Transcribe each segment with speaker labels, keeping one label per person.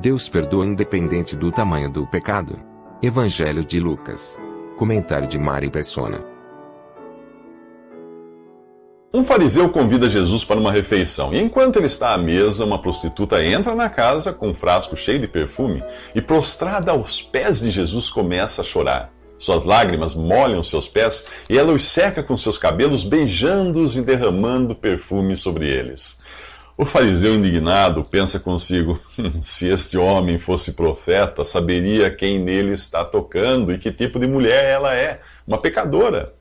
Speaker 1: Deus perdoa independente do tamanho do pecado. Evangelho de Lucas. Comentário de Mari Persona.
Speaker 2: Um fariseu convida Jesus para uma refeição, e enquanto ele está à mesa, uma prostituta entra na casa com um frasco cheio de perfume e, prostrada aos pés de Jesus, começa a chorar. Suas lágrimas molham seus pés e ela os seca com seus cabelos, beijando-os e derramando perfume sobre eles. O fariseu indignado pensa consigo: se este homem fosse profeta, saberia quem nele está tocando e que tipo de mulher ela é, uma pecadora.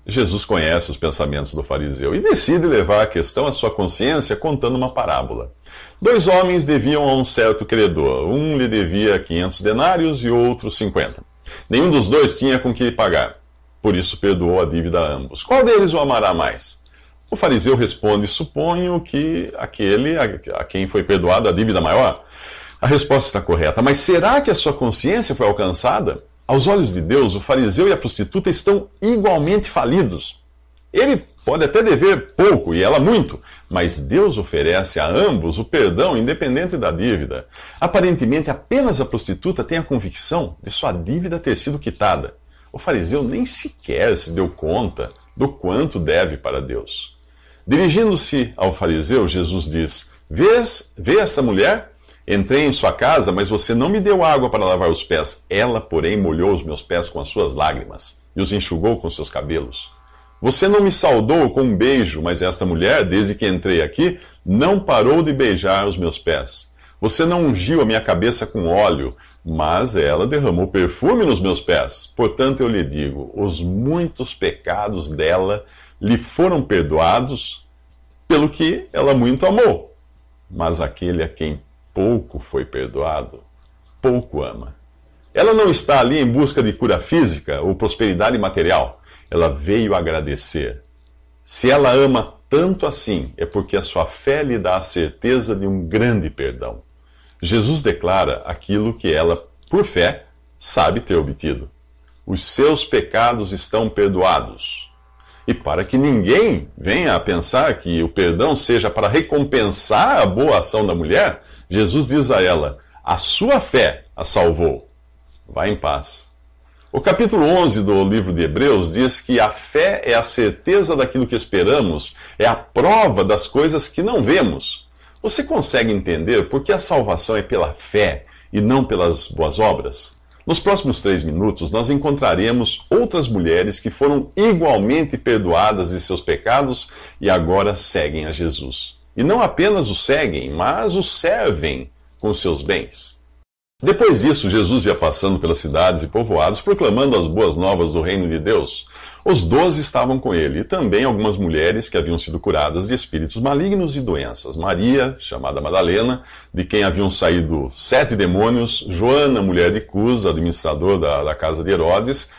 Speaker 2: Jesus conhece os pensamentos do fariseu e decide levar a questão à sua consciência contando uma parábola. 2 homens deviam a um certo credor. Um lhe devia 500 denários e outro 50. Nenhum dos dois tinha com que pagar. Por isso perdoou a dívida a ambos. Qual deles o amará mais? O fariseu responde: suponho que aquele a quem foi perdoada a dívida maior. A resposta está correta, mas será que a sua consciência foi alcançada? Aos olhos de Deus, o fariseu e a prostituta estão igualmente falidos. Ele pode até dever pouco e ela muito, mas Deus oferece a ambos o perdão independente da dívida. Aparentemente, apenas a prostituta tem a convicção de sua dívida ter sido quitada. O fariseu nem sequer se deu conta do quanto deve para Deus. Dirigindo-se ao fariseu, Jesus diz: Vê esta mulher? Entrei em sua casa, mas você não me deu água para lavar os pés. Ela, porém, molhou os meus pés com as suas lágrimas e os enxugou com seus cabelos. Você não me saudou com um beijo, mas esta mulher, desde que entrei aqui, não parou de beijar os meus pés. Você não ungiu a minha cabeça com óleo, mas ela derramou perfume nos meus pés. Portanto, eu lhe digo, os muitos pecados dela lhe foram perdoados, pelo que ela muito amou. Mas aquele a quem pouco foi perdoado, pouco ama. Ela não está ali em busca de cura física ou prosperidade material. Ela veio agradecer. Se ela ama tanto assim, é porque a sua fé lhe dá a certeza de um grande perdão. Jesus declara aquilo que ela, por fé, sabe ter obtido. Os seus pecados estão perdoados. E para que ninguém venha a pensar que o perdão seja para recompensar a boa ação da mulher, Jesus diz a ela: a sua fé a salvou. Vá em paz. O capítulo 11 do livro de Hebreus diz que a fé é a certeza daquilo que esperamos, é a prova das coisas que não vemos. Você consegue entender por que a salvação é pela fé e não pelas boas obras? Nos próximos 3 minutos, nós encontraremos outras mulheres que foram igualmente perdoadas de seus pecados e agora seguem a Jesus. E não apenas o seguem, mas o servem com seus bens. Depois disso, Jesus ia passando pelas cidades e povoados, proclamando as boas novas do reino de Deus. Os 12 estavam com ele, e também algumas mulheres que haviam sido curadas de espíritos malignos e doenças. Maria, chamada Madalena, de quem haviam saído 7 demônios, Joana, mulher de Cusa, administrador da casa de Herodes,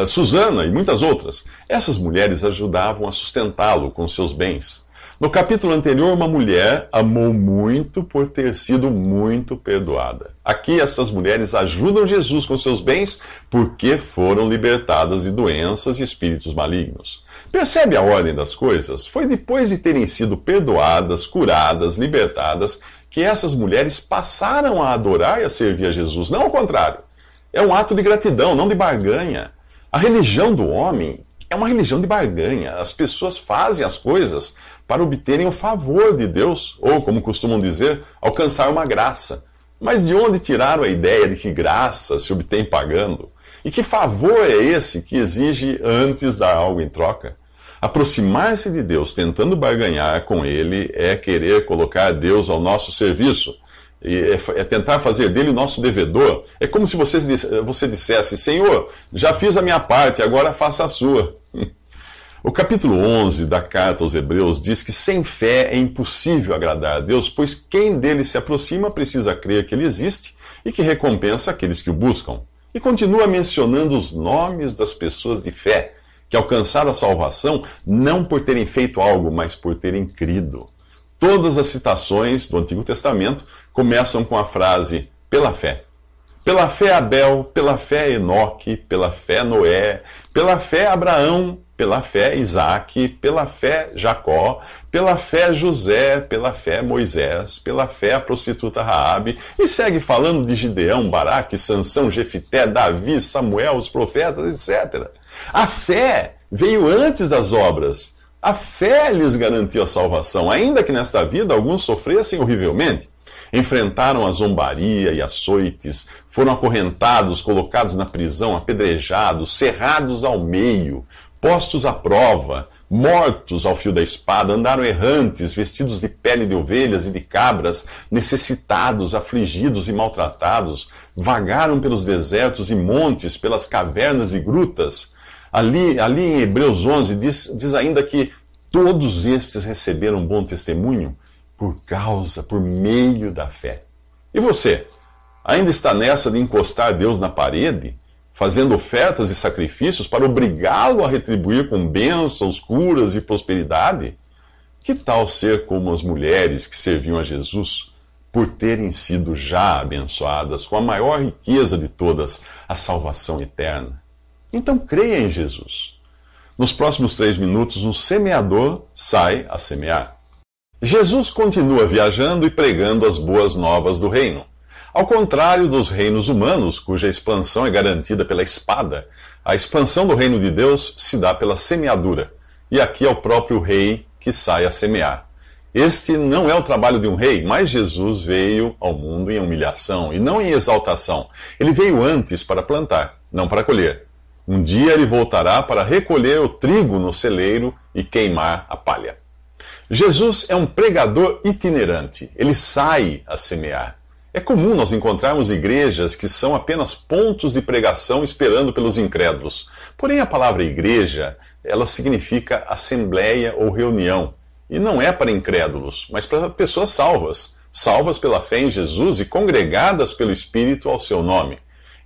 Speaker 2: Susana e muitas outras. Essas mulheres ajudavam a sustentá-lo com seus bens. No capítulo anterior, uma mulher amou muito por ter sido muito perdoada. Aqui, essas mulheres ajudam Jesus com seus bens porque foram libertadas de doenças e espíritos malignos. Percebe a ordem das coisas? Foi depois de terem sido perdoadas, curadas, libertadas, que essas mulheres passaram a adorar e a servir a Jesus. Não ao contrário. É um ato de gratidão, não de barganha. A religião do homem é uma religião de barganha. As pessoas fazem as coisas para obterem o favor de Deus, ou, como costumam dizer, alcançar uma graça. Mas de onde tiraram a ideia de que graça se obtém pagando? E que favor é esse que exige antes dar algo em troca? Aproximar-se de Deus tentando barganhar com Ele é querer colocar Deus ao nosso serviço. É tentar fazer dele o nosso devedor. É como se você dissesse: Senhor, já fiz a minha parte, agora faça a sua. O capítulo 11 da carta aos Hebreus diz que sem fé é impossível agradar a Deus, pois quem dele se aproxima precisa crer que ele existe e que recompensa aqueles que o buscam. E continua mencionando os nomes das pessoas de fé, que alcançaram a salvação não por terem feito algo, mas por terem crido. Todas as citações do Antigo Testamento começam com a frase pela fé. Pela fé Abel, pela fé Enoque, pela fé Noé, pela fé Abraão, pela fé Isaque, pela fé Jacó, pela fé José, pela fé Moisés, pela fé a prostituta Raabe, e segue falando de Gideão, Baraque, Sansão, Jefité, Davi, Samuel, os profetas, etc. A fé veio antes das obras. A fé lhes garantiu a salvação, ainda que nesta vida alguns sofressem horrivelmente. Enfrentaram a zombaria e açoites, foram acorrentados, colocados na prisão, apedrejados, cerrados ao meio, postos à prova, mortos ao fio da espada, andaram errantes, vestidos de pele de ovelhas e de cabras, necessitados, afligidos e maltratados, vagaram pelos desertos e montes, pelas cavernas e grutas. Ali em Hebreus 11 diz ainda que todos estes receberam bom testemunho por meio da fé. E você, ainda está nessa de encostar Deus na parede, fazendo ofertas e sacrifícios para obrigá-lo a retribuir com bênçãos, curas e prosperidade? Que tal ser como as mulheres que serviam a Jesus, por terem sido já abençoadas com a maior riqueza de todas, a salvação eterna? Então creia em Jesus. Nos próximos 3 minutos, um semeador sai a semear. Jesus continua viajando e pregando as boas novas do reino. Ao contrário dos reinos humanos, cuja expansão é garantida pela espada, a expansão do reino de Deus se dá pela semeadura. E aqui é o próprio rei que sai a semear. Este não é o trabalho de um rei, mas Jesus veio ao mundo em humilhação e não em exaltação. Ele veio antes para plantar, não para colher. Um dia ele voltará para recolher o trigo no celeiro e queimar a palha. Jesus é um pregador itinerante. Ele sai a semear. É comum nós encontrarmos igrejas que são apenas pontos de pregação esperando pelos incrédulos. Porém, a palavra igreja, ela significa assembleia ou reunião. E não é para incrédulos, mas para pessoas salvas. Salvas pela fé em Jesus e congregadas pelo Espírito ao seu nome.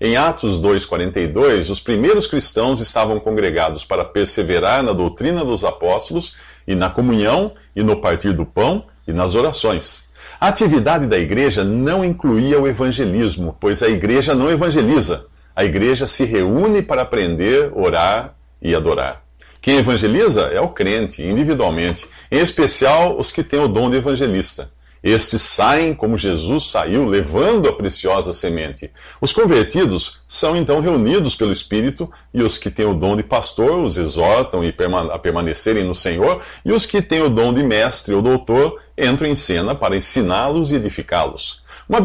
Speaker 2: Em Atos 2,42, os primeiros cristãos estavam congregados para perseverar na doutrina dos apóstolos e na comunhão e no partir do pão e nas orações. A atividade da igreja não incluía o evangelismo, pois a igreja não evangeliza. A igreja se reúne para aprender, orar e adorar. Quem evangeliza é o crente, individualmente, em especial os que têm o dom de evangelista. Estes saem como Jesus saiu, levando a preciosa semente. Os convertidos são então reunidos pelo Espírito, e os que têm o dom de pastor os exortam a permanecerem no Senhor, e os que têm o dom de mestre ou doutor entram em cena para ensiná-los e edificá-los. Uma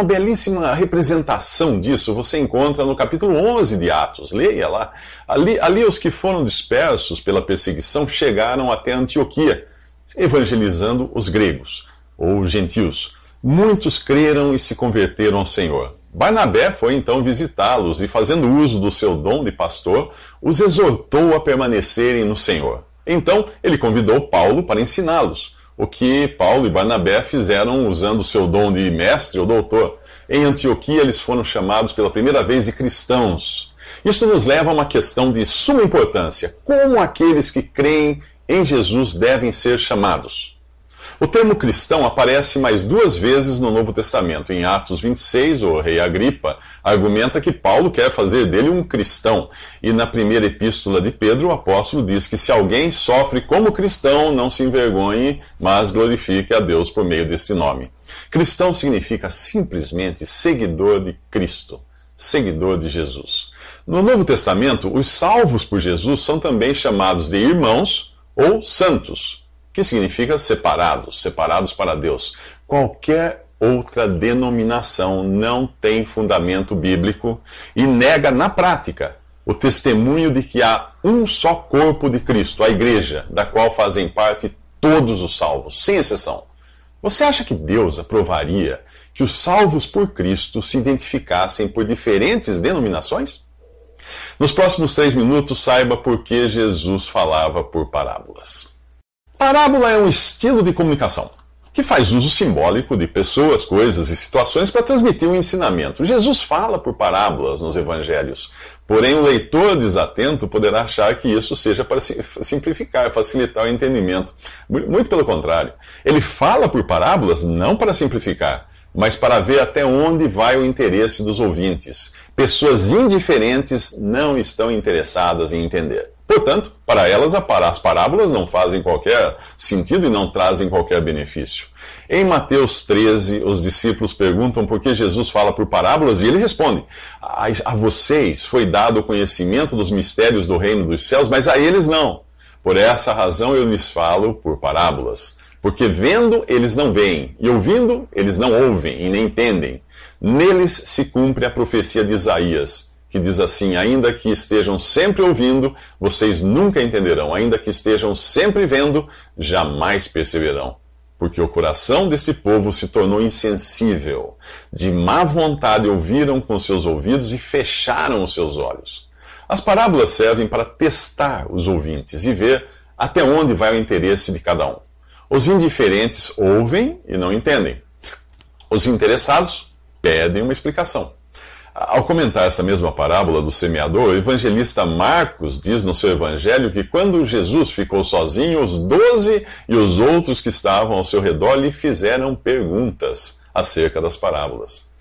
Speaker 2: belíssima representação disso você encontra no capítulo 11 de Atos. Leia lá. Ali os que foram dispersos pela perseguição chegaram até Antioquia, evangelizando os gregos ou gentios. Muitos creram e se converteram ao Senhor. Barnabé foi então visitá-los e, fazendo uso do seu dom de pastor, os exortou a permanecerem no Senhor. Então ele convidou Paulo para ensiná-los, o que Paulo e Barnabé fizeram usando o seu dom de mestre ou doutor. Em Antioquia eles foram chamados pela primeira vez de cristãos. Isso nos leva a uma questão de suma importância: como aqueles que creem em Jesus devem ser chamados? O termo cristão aparece mais 2 vezes no Novo Testamento. Em Atos 26, o rei Agripa argumenta que Paulo quer fazer dele um cristão. E na primeira epístola de Pedro, o apóstolo diz que se alguém sofre como cristão, não se envergonhe, mas glorifique a Deus por meio desse nome. Cristão significa simplesmente seguidor de Cristo, seguidor de Jesus. No Novo Testamento, os salvos por Jesus são também chamados de irmãos ou santos, que significa separados para Deus. Qualquer outra denominação não tem fundamento bíblico e nega na prática o testemunho de que há um só corpo de Cristo, a igreja, da qual fazem parte todos os salvos, sem exceção. Você acha que Deus aprovaria que os salvos por Cristo se identificassem por diferentes denominações? Nos próximos 3 minutos, saiba por que Jesus falava por parábolas. Parábola é um estilo de comunicação que faz uso simbólico de pessoas, coisas e situações para transmitir um ensinamento. Jesus fala por parábolas nos evangelhos, porém o leitor desatento poderá achar que isso seja para simplificar, facilitar o entendimento. Muito pelo contrário. Ele fala por parábolas não para simplificar, mas para ver até onde vai o interesse dos ouvintes. Pessoas indiferentes não estão interessadas em entender. Portanto, para elas, as parábolas não fazem qualquer sentido e não trazem qualquer benefício. Em Mateus 13, os discípulos perguntam por que Jesus fala por parábolas e ele responde: a vocês foi dado o conhecimento dos mistérios do reino dos céus, mas a eles não. Por essa razão eu lhes falo por parábolas. Porque vendo, eles não veem, e ouvindo, eles não ouvem e nem entendem. Neles se cumpre a profecia de Isaías, que diz assim: ainda que estejam sempre ouvindo, vocês nunca entenderão. Ainda que estejam sempre vendo, jamais perceberão. Porque o coração deste povo se tornou insensível. De má vontade ouviram com seus ouvidos e fecharam os seus olhos. As parábolas servem para testar os ouvintes e ver até onde vai o interesse de cada um. Os indiferentes ouvem e não entendem. Os interessados pedem uma explicação. Ao comentar esta mesma parábola do semeador, o evangelista Marcos diz no seu evangelho que quando Jesus ficou sozinho, os 12 e os outros que estavam ao seu redor lhe fizeram perguntas acerca das parábolas.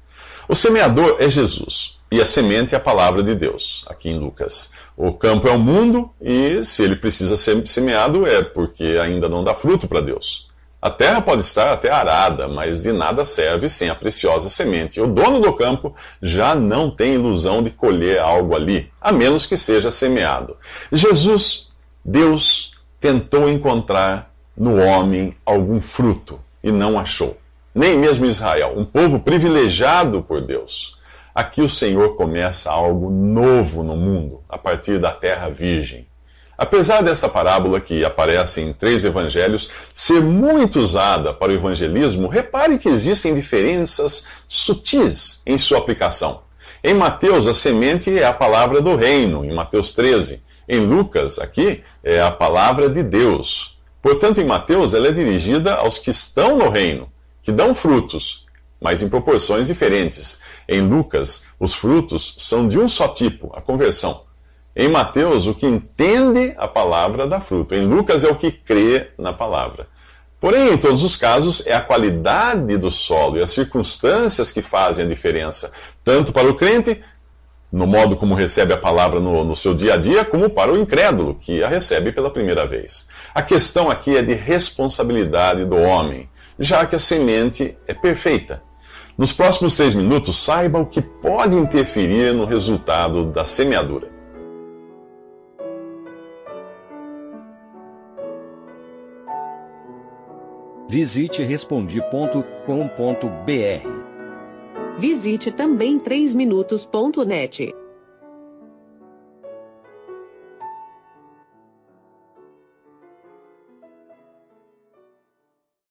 Speaker 2: O semeador é Jesus e a semente é a palavra de Deus, aqui em Lucas. O campo é o mundo e se ele precisa ser semeado é porque ainda não dá fruto para Deus. A terra pode estar até arada, mas de nada serve sem a preciosa semente. O dono do campo já não tem ilusão de colher algo ali, a menos que seja semeado. Jesus, Deus, tentou encontrar no homem algum fruto e não achou. Nem mesmo Israel, um povo privilegiado por Deus. Aqui o Senhor começa algo novo no mundo, a partir da terra virgem. Apesar desta parábola, que aparece em 3 evangelhos, ser muito usada para o evangelismo, repare que existem diferenças sutis em sua aplicação. Em Mateus, a semente é a palavra do reino, em Mateus 13. Em Lucas, aqui, é a palavra de Deus. Portanto, em Mateus, ela é dirigida aos que estão no reino, que dão frutos, mas em proporções diferentes. Em Lucas, os frutos são de um só tipo, a conversão. Em Mateus, o que entende a palavra dá fruto. Em Lucas, é o que crê na palavra. Porém, em todos os casos, é a qualidade do solo e as circunstâncias que fazem a diferença, tanto para o crente, no modo como recebe a palavra no seu dia a dia, como para o incrédulo, que a recebe pela primeira vez. A questão aqui é de responsabilidade do homem, já que a semente é perfeita. Nos próximos 3 minutos, saiba o que pode interferir no resultado da semeadura.
Speaker 3: Visite Respondi.com.br.
Speaker 4: Visite também 3minutos.net.